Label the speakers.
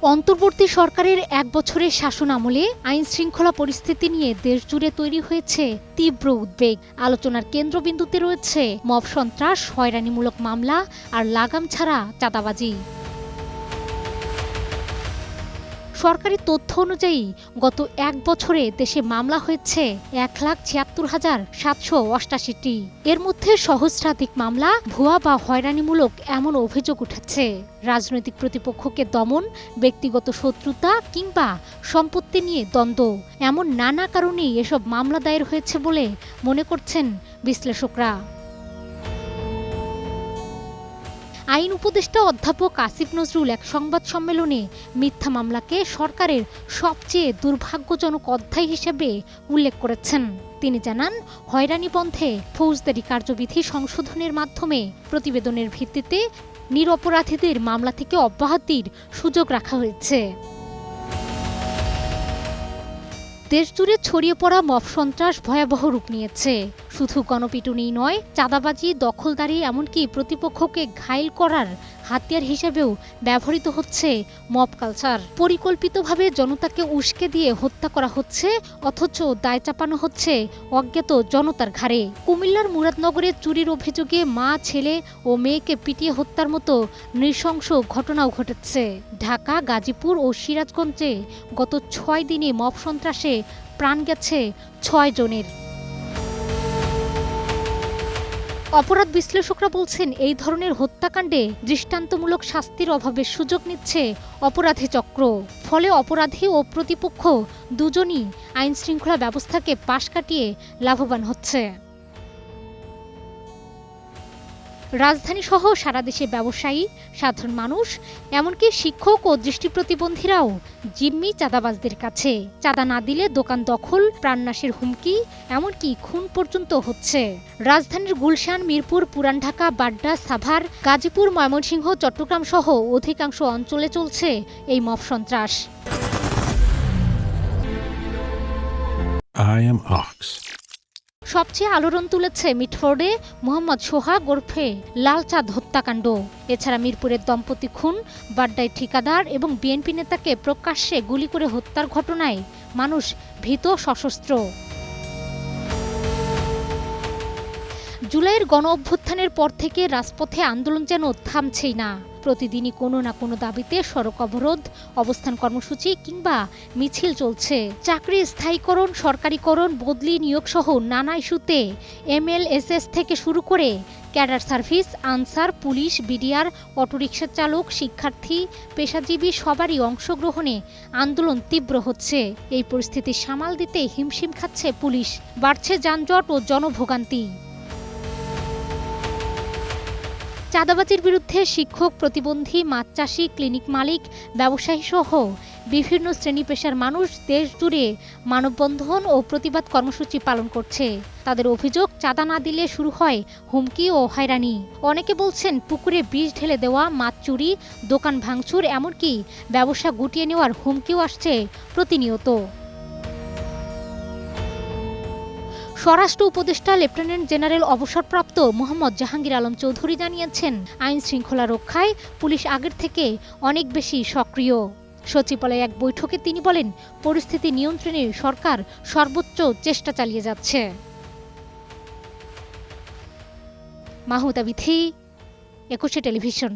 Speaker 1: অন্তর্বর্তী সরকারের এক বছরের শাসন আমলে আইন শৃঙ্খলা পরিস্থিতি নিয়ে দেশজুড়ে তৈরি হয়েছে তীব্র উদ্বেগ। আলোচনার কেন্দ্রবিন্দুতে রয়েছে মব সন্ত্রাস, হয়রানিমূলক মামলা আর লাগাম ছাড়া চাঁদাবাজি। সরকারি তথ্য অনুযায়ী গত এক বছরে দেশে মামলা হয়েছে 1,76,788টি। এর মধ্যে সহস্রাধিক মামলা ভুয়া বা হয়রানিমূলক এমন অভিযোগ উঠেছে। রাজনৈতিক প্রতিপক্ষকে দমন, ব্যক্তিগত শত্রুতা কিংবা সম্পত্তি নিয়ে দ্বন্দ্ব, এমন নানা কারণেই এসব মামলা দায়ের হয়েছে বলে মনে করছেন বিশ্লেষকরা। আইন উপদেষ্টা অধ্যাপক আসিফ নজরুল এক সংবাদ সম্মেলনে মিথ্যা মামলাকে সরকারের সবচেয়ে দুর্ভাগ্যজনক অধ্যায় হিসেবে উল্লেখ করেছেন। তিনি জানান, হয়রানি বন্ধে ফৌজদারি কার্যবিধি সংশোধনের মাধ্যমে প্রতিবেদনের ভিত্তিতে নিরপরাধীদের মামলা থেকে অব্যাহতির সুযোগ রাখা হয়েছে। দেশজুড়ে ছড়িয়ে পড়া মব সন্ত্রাস ভয়াবহ রূপ নিয়েছে। শুধু গণপিটুনিই নয়, চাঁদাবাজি, দখলদারি, এমনকি প্রতিপক্ষকে ঘায়েল করার হাতিয়ার হিসেবেও ব্যবহৃত হচ্ছে মব কালচার। পরিকল্পিতভাবে জনতাকে উস্কে দিয়ে হত্যা করা হচ্ছে, অথচ দায় চাপানো হচ্ছে অজ্ঞাত জনতার ঘাড়ে। কুমিল্লার মুরাদনগরে চুরির অভিযোগে মা, ছেলে ও মেয়েকে পিটিয়ে হত্যার মতো নৃশংস ঘটনাও ঘটেছে। ঢাকা, গাজীপুর ও সিরাজগঞ্জে গত 6 দিনে মব সন্ত্রাসে প্রাণ গেছে 6 জনের। অপরাধ বিশ্লেষকরা বলছেন, এই ধরনের হত্যাকাণ্ডে দৃষ্টান্তমূলক শাস্তির অভাবে সুযোগ নিচ্ছে অপরাধী চক্র। ফলে অপরাধী ও প্রতিপক্ষ দুজনই আইন শৃঙ্খলা ব্যবস্থাকে পাশ কাটিয়ে লাভবান হচ্ছে। রাজধানী সহ সারা দেশে ব্যবসায়ী, সাধারণ মানুষ, এমনকি শিক্ষক ও দৃষ্টি প্রতিবন্ধীরাও জিম্মি চাঁদাবাজদের কাছে। চাঁদা না দিলে দোকান দখল, প্রাণনাশের হুমকি, এমনকি খুন পর্যন্ত হচ্ছে। রাজধানীর গুলশান, মিরপুর, পুরান ঢাকা, বাড্ডা, সাভার, গাজীপুর, ময়মনসিংহ, চট্টগ্রাম সহ অধিকাংশ অঞ্চলে চলছে এই মব সন্ত্রাস। সবচেয়ে আলোড়ন তুলেছে মিটফোর্ডে মোহাম্মদ সোহাগ ওরফে লালচাঁদ হত্যাকাণ্ড। এছাড়া মিরপুরের দম্পতি খুন, বাড্ডায় ঠিকাদার এবং বিএনপি নেতাকে প্রকাশ্যে গুলি করে হত্যার ঘটনায় মানুষ ভীত, সশস্ত্র। জুলাইয়ের গণ অভ্যুত্থানের পর থেকে রাজপথে আন্দোলন যেন থামছেই না। প্রতিদিনই কোনো না কোনো দাবিতে সড়ক অবরোধ, অবস্থান কর্মসূচি কিংবা মিছিল চলছে। চাকরি স্থায়ীকরণ, সরকারিকরণ, বদলি, নিয়োগ সহ নানা ইস্যুতে MLSS থেকে শুরু করে cadre service, Ansar, police, BDR, auto rickshaw চালক, শিক্ষার্থী, পেশাজীবী সবারই অংশগ্রহণে আন্দোলন তীব্র হচ্ছে। এই পরিস্থিতি সামাল দিতে হিমশিম খাচ্ছে পুলিশ, বাড়ছে যানজট ও জনভোগান্তি। চাঁদাবাজির বিরুদ্ধে শিক্ষক, প্রতিবন্ধী, মাছ চাষি, ক্লিনিক মালিক, ব্যবসায়ী সহ বিভিন্ন শ্রেণী পেশার মানুষ দেশ জুড়ে মানববন্ধন ও প্রতিবাদ কর্মসূচি পালন করছে। তাদের অভিযোগ, চাঁদা না দিলে শুরু হয় হুমকি ও হয়রানি। অনেকে বলছেন, পুকুরে বিষ ঢেলে দেওয়া, মাছ চুরি, দোকান ভাঙচুর, এমনকি ব্যবসা গুটিয়ে নেওয়ার হুমকিও আসছে প্রতিনিয়ত। স্বরাষ্ট্র উপদেষ্টা লেফটেন্যান্ট জেনারেল অবসরপ্রাপ্ত মোহাম্মদ জাহাঙ্গীর আলম চৌধুরী জানিয়েছেন, আইন শৃঙ্খলা রক্ষায় পুলিশ আগের থেকে অনেক বেশি সক্রিয়। সচিবালয়ে এক বৈঠকে তিনি বলেন, পরিস্থিতি নিয়ন্ত্রণে সরকার সর্বোচ্চ চেষ্টা চালিয়ে যাচ্ছে। মাহমুদা বিথি, 21 টেলিভিশন।